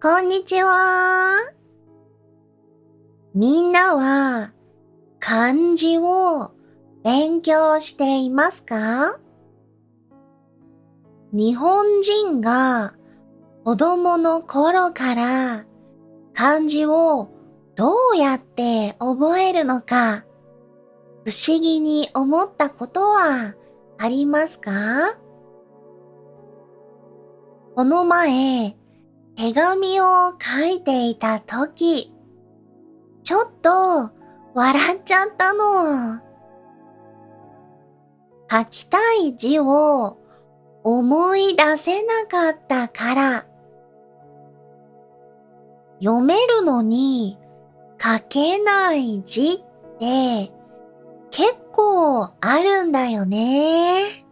こんにちは。みんなは漢字を勉強していますか？日本人が子供の頃から漢字をどうやって覚えるのか不思議に思ったことはありますか？この前、手紙を書いていたとき、ちょっと笑っちゃったの。書きたい字を思い出せなかったから。読めるのに書けない字って結構あるんだよね。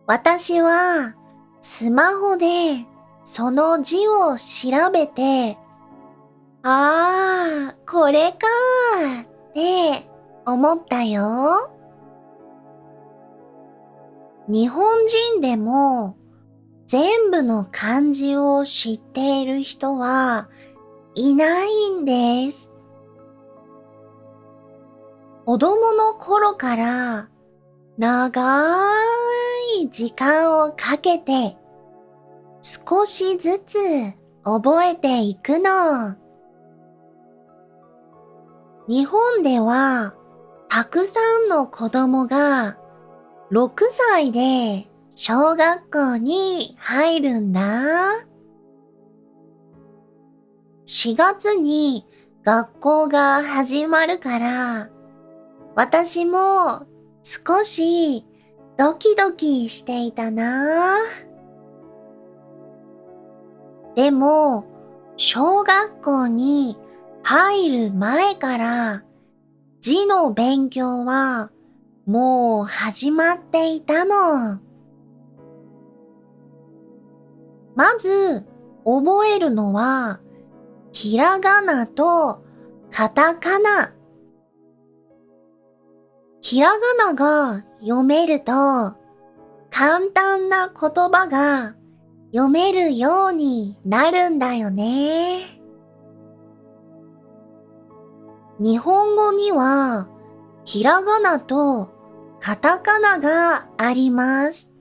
私はスマホでその字を調べて、これかーって思ったよ。日本人でも全部の漢字を知っている人はいないんです。子供の頃から長い時間をかけて少しずつ覚えていくの。日本ではたくさんの子供が6歳で小学校に入るんだ。4月に学校が始まるから、私も少しドキドキしていたな。でも、小学校に入る前から字の勉強はもう始まっていたの。まず覚えるのはひらがなとカタカナ。ひらがなが読めると簡単な言葉が読めるようになるんだよね。日本語にはひらがなとカタカナがあります。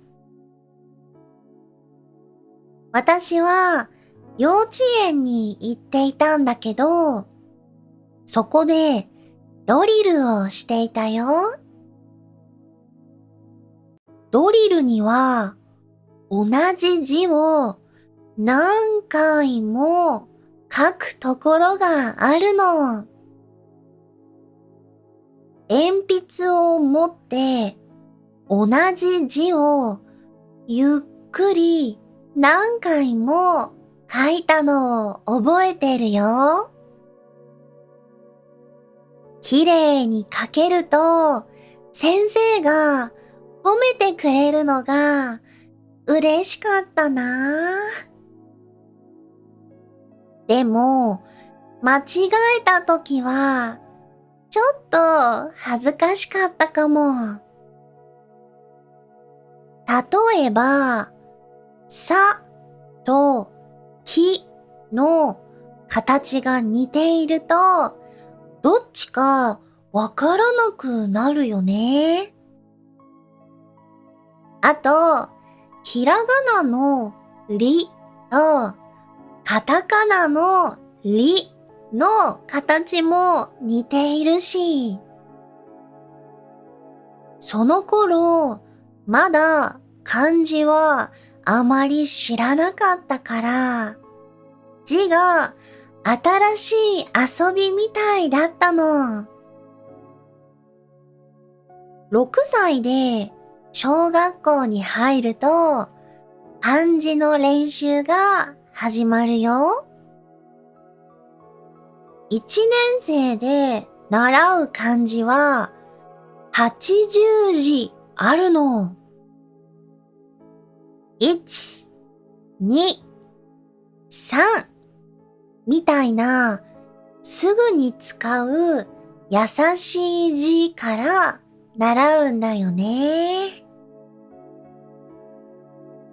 私は幼稚園に行っていたんだけど、そこでドリルをしていたよ。ドリルには同じ字を何回も書くところがあるの。鉛筆を持って同じ字をゆっくり何回も書いたのを覚えてるよ。きれいに書けると先生が褒めてくれるのが嬉しかったな。でも間違えたときはちょっと恥ずかしかったかも。例えば、さときの形が似ていると、どっちかわからなくなるよね。あと、ひらがなのりとカタカナのりの形も似ているし、その頃、まだ漢字はあまり知らなかったから、字が新しい遊びみたいだったの。6歳で小学校に入ると、漢字の練習が始まるよ。1年生で習う漢字は80字あるの。1、2、3みたいなすぐに使う優しい字から習うんだよね。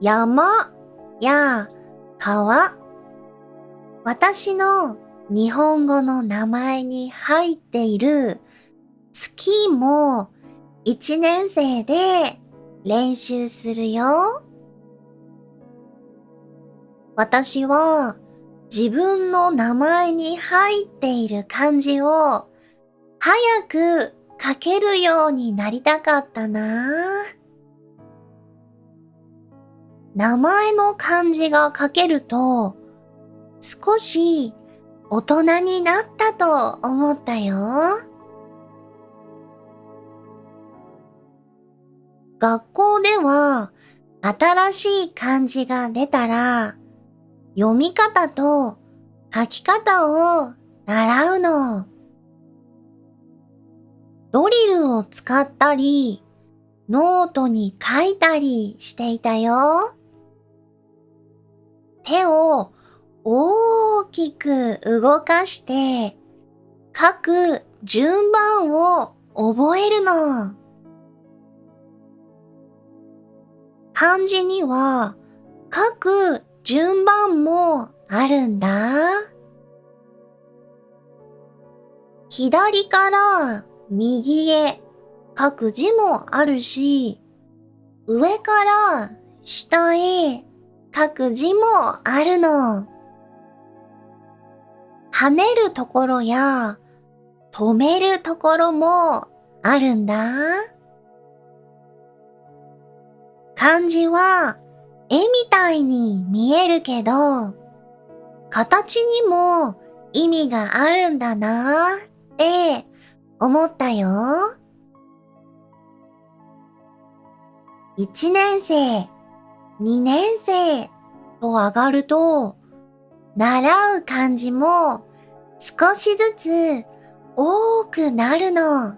山や川。私の日本語の名前に入っている月も1年生で練習するよ。私は自分の名前に入っている漢字を早く書けるようになりたかったな。名前の漢字が書けると少し大人になったと思ったよ。学校では新しい漢字が出たら読み方と書き方を習うの。ドリルを使ったり、ノートに書いたりしていたよ。手を大きく動かして書く順番を覚えるの。漢字には書く順番もあるんだ。左から右へ書く字もあるし、上から下へ書く字もあるの。跳ねるところや止めるところもあるんだ。漢字は絵みたいに見えるけど、形にも意味があるんだなって思ったよ。1年生、2年生と上がると、習う漢字も少しずつ多くなるの。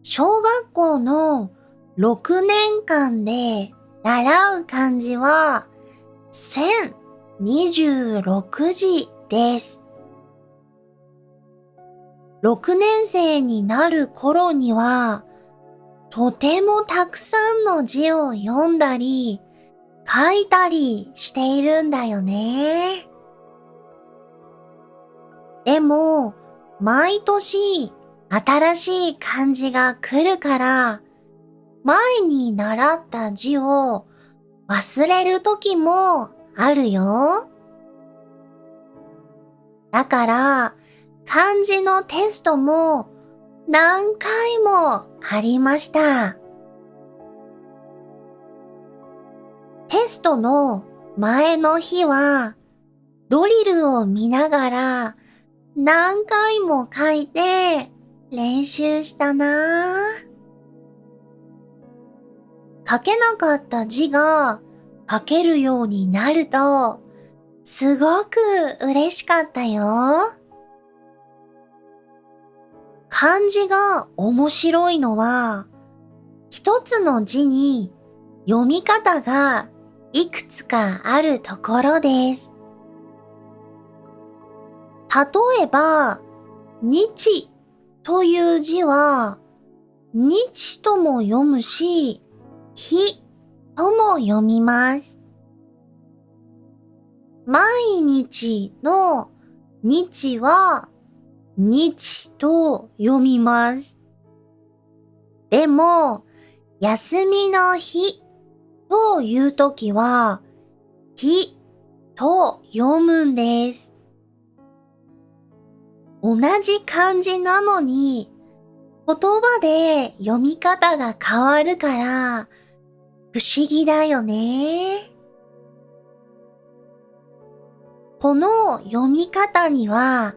小学校の6年間で習う漢字は1026字です。6年生になる頃には、とてもたくさんの字を読んだり、書いたりしているんだよね。でも、毎年新しい漢字が来るから、前に習った字を忘れる時もあるよ。だから、漢字のテストも何回もありました。テストの前の日は、ドリルを見ながら何回も書いて練習したな。書けなかった字が書けるようになると、すごく嬉しかったよ。漢字が面白いのは、一つの字に読み方がいくつかあるところです。例えば、日という字は、日とも読むし、日とも読みます。毎日の日は、日と読みます。でも、休みの日というときは、日と読むんです。同じ漢字なのに、言葉で読み方が変わるから、不思議だよね。この読み方には、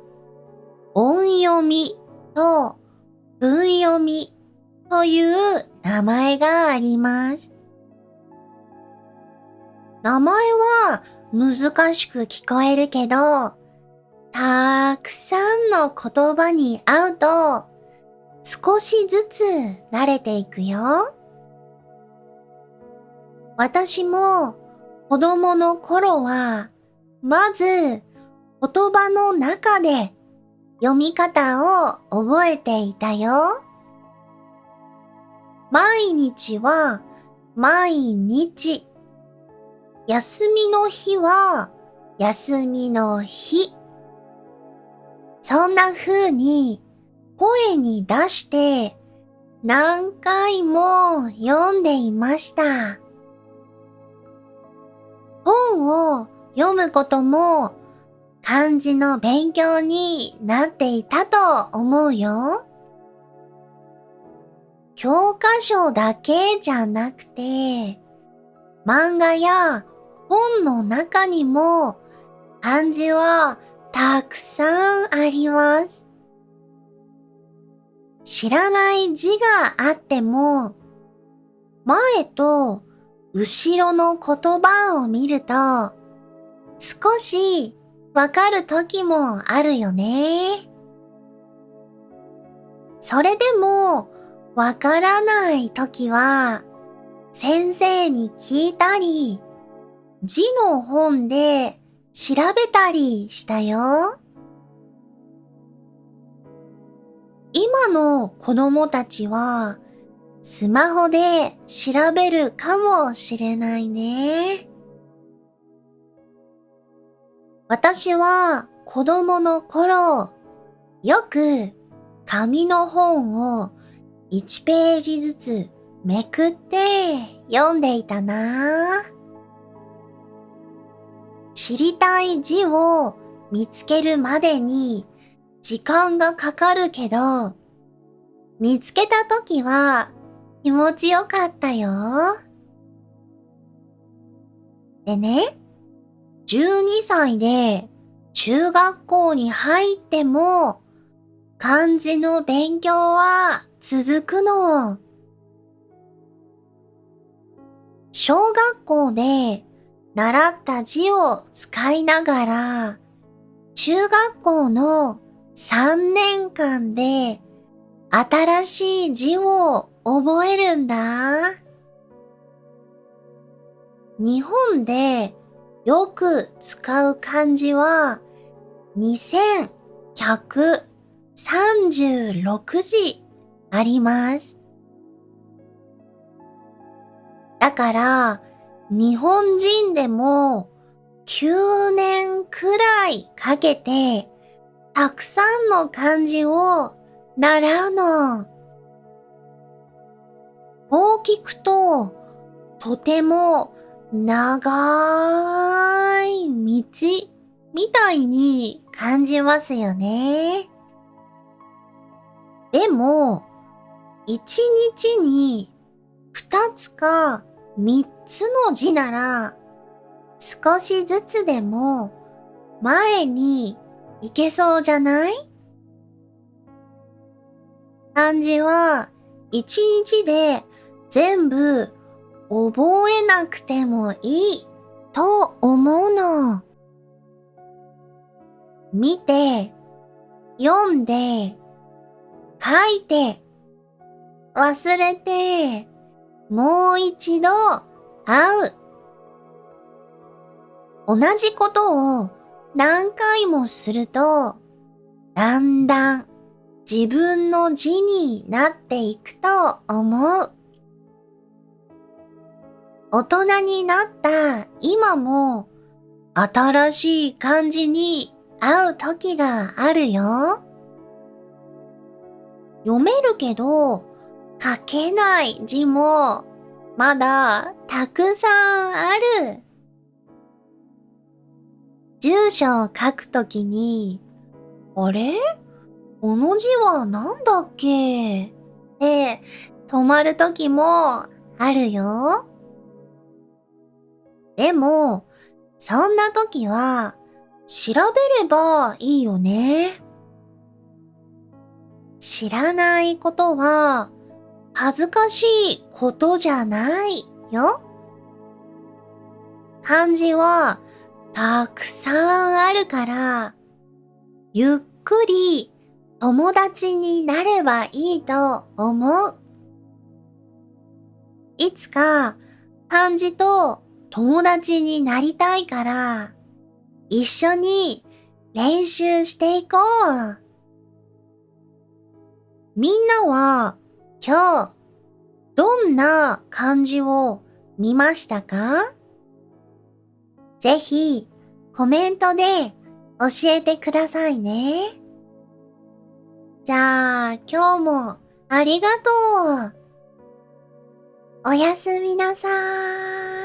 音読みと文読みという名前があります。名前は難しく聞こえるけど、たくさんの言葉に会うと少しずつ慣れていくよ。私も子供の頃はまず言葉の中で読み方を覚えていたよ。毎日は毎日。休みの日は、休みの日。そんな風に声に出して何回も読んでいました。本を読むことも漢字の勉強になっていたと思うよ。教科書だけじゃなくて、漫画や本の中にも漢字はたくさんあります。知らない字があっても、前と後ろの言葉を見ると、少しわかる時もあるよね。それでもわからない時は、先生に聞いたり、字の本で調べたりしたよ。今の子供たちは、スマホで調べるかもしれないね。私は子供の頃、よく紙の本を1ページずつめくって読んでいたな。知りたい字を見つけるまでに時間がかかるけど、見つけたときは気持ちよかったよ。でね、12歳で中学校に入っても漢字の勉強は続くの。小学校で習った字を使いながら、中学校の3年間で新しい字を覚えるんだ。日本でよく使う漢字は2136字あります。だから、日本人でも9年くらいかけてたくさんの漢字を習うの。こう聞くと、とても長い道みたいに感じますよね。でも、一日に2つか3つの字なら、少しずつでも前に行けそうじゃない？漢字は1日で全部覚えなくてもいいと思うの。見て、読んで、書いて、忘れて、もう一度会う。同じことを何回もすると、だんだん自分の字になっていくと思う。大人になった今も新しい漢字に会う時があるよ。読めるけど書けない字もまだたくさんある。住所を書くときに、あれ？この字はなんだっけ？って止まるときもあるよ。でも、そんなときは調べればいいよね。知らないことは恥ずかしいことじゃないよ。漢字はたくさんあるから、ゆっくり友達になればいいと思う。いつか漢字と友達になりたいから、一緒に練習していこう。みんなは今日どんな漢字を見ましたか？ぜひコメントで教えてくださいね。じゃあ今日もありがとう。おやすみなさーい。